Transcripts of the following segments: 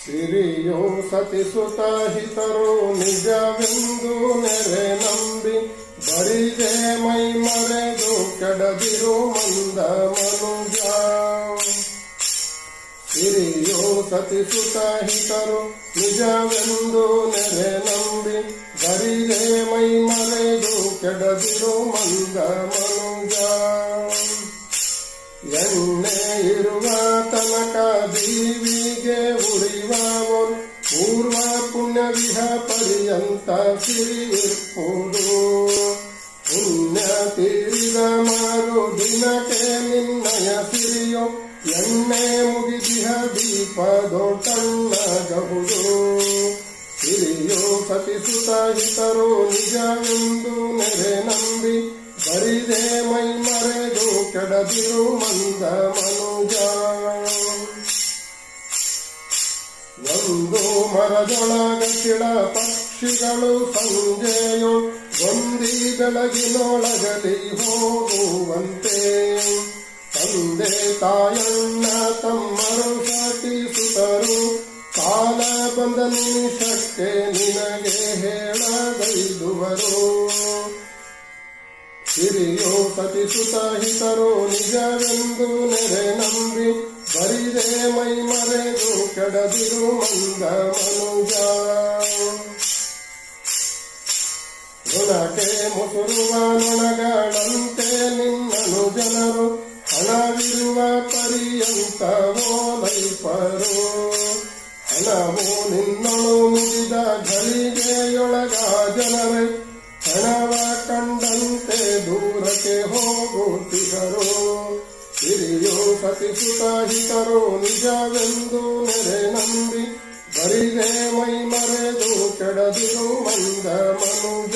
ಸಿರಿಯೋ ಸತಿಸುತ ಹಿತರು ನಿಜವೆಂದು ನೆರೆ ನಂಬಿ ಬರಿದೆ ಮೈ ಮರೆದು ಕೆಡದಿರು ಮಂದ ಮನುಜ. ಸಿರಿಯೋ ಸತಿಸುತ ಹಿತರು ನಿಜವೆಂದು ನೆರೆ ನಂಬಿ ಬರಿದೆ ಮೈ ಮರೆದು ಕೆಡದಿರು ಮಂದ ಮನುಜ. ಎಣ್ಣೆ ಇರುವ ತನಕ ದೀವಿಗೆ ಉರಿವವನು ಪೂರ್ವ ಪುಣ್ಯವಿಹ ಪರ್ಯಂತ ಸಿರಿ ಇರ್ಪುದು. ಪುಣ್ಯ ತೀರಿದ ಮಾರು ದಿನಕ್ಕೆ ನಿನ್ನಯ ಸಿರಿಯೋ ಎಣ್ಣೆ ಮುಗಿದಿಹ ದೀಪದೊಟ್ಟಣ್ಣಗಹುದು. ಸಿರಿಯೋ ಸತಿಸುತ ಹಿತರು ನಿಜವೆಂದು ನೆರೆ ನಂಬಿ ಬರಿದೆ ಮೈ ಮರೆದು ಕೆಡದಿರು ಮಂದ ಮನುಜ. ಒಂದು ಮರದೊಳಗ ಕಿಳ ಪಕ್ಷಿಗಳು ಸಂಜೆಯೋ ಗೊಂದಿ ಬೆಳಗಿನೊಳಗಲಿ ಹೋಗುವಂತೆ. ತಂದೆ ತಾಯಣ್ಣ ತಮ್ಮರು ಸತಿಸುತರು ಕಾಲ ಬಂದ ನಿಮಿಷಕ್ಕೆ ನಿನಗೆ ಹೇಳಗೈದುವರು. ಸಿರಿಯೋ ಸತಿಸುತ ಹಿತರು ನಿಜವೆಂದು ನೆರೆ ನಂಬಿ ಬರಿದೆ ಮೈ ಮರೆದು ಕೆಡದಿರು ಮಂದ ಮನುಜ. ಗುಣಕ್ಕೆ ಮುಸುರುವ ನೊಣಗಳಂತೆ ನಿನ್ನನು ಜನರು ಹಣವಿರುವ ಪರ್ಯಂತ ಓಲೈಪರು. ಹಣವು ನಿನ್ನಳು ಮುಗಿದ ಘಳಿಗೆಯೊಳಗ ಜನರೇ ಹಣವ ಕಂಡಂತೆ ದೂರಕ್ಕೆ ಹೋಗುತ್ತಿದ್ದರು. ಸಿರಿಯೋ ಸತಿಸುತ ಹಿತರು ನಿಜವೆಂದು ನೆರೆ ನಂಬಿ ಬರಿದೆ ಮೈ ಮರೆದು ಕೆಡದಿರು ಮಂದ ಮನುಜ.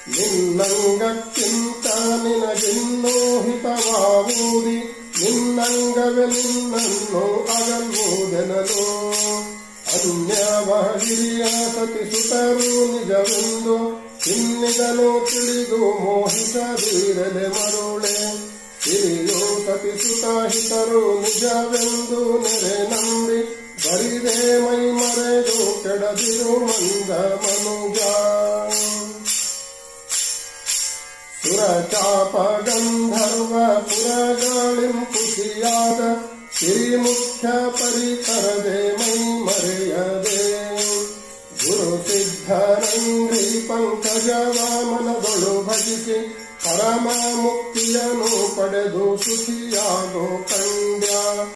ನಿನ್ನಂಗಕ್ಕಿಂತ ನಿನಗಿನ್ನೂ ಹಿತವಾಗುವುದಿ ನಿನ್ನಂಗವೇ ನಿನ್ನನ್ನು ಅಗಲ್ವುದೆನಲು. ಅನ್ಯವಾಹಿರಿಯ ಸತಿಸುತರು ನಿಜವೆಂದು ಇನ್ನಿದನು ತಿಳಿದು ಮೋಹಿಸದಿರಲೆ ಮರುಳೆ. ಸಿರಿಯೋ ಸತಿಸುತ ಹಿತರು ನಿಜವೆಂದು ನೆರೆ ನಂಬಿ ಬರಿದೆ ಮೈ ಮರೆದು ಕೆಡದಿರು ಮಂದ ಮನುಜ. ಸುರಚಾಪ ಗಂಧರ್ವ ಪುರಗಳಿಂ ಕುಸಿಯಾದ ಸಿರಿಮುಖ್ಯ ಪರಿಕರದೆ ಮೈ ಮರೆಯದೆ. ಗುರು ಸಿದ್ಧರಂಗ್ರಿ ಪಂಕಜವ ಮನದೊಳು ಭಜಿಸಿ ಪರಮ ಮುಕ್ತಿಯನ್ನು ಪಡೆದು ಸುಖಿಯಾಗೋ ಕಂಡ್ಯ.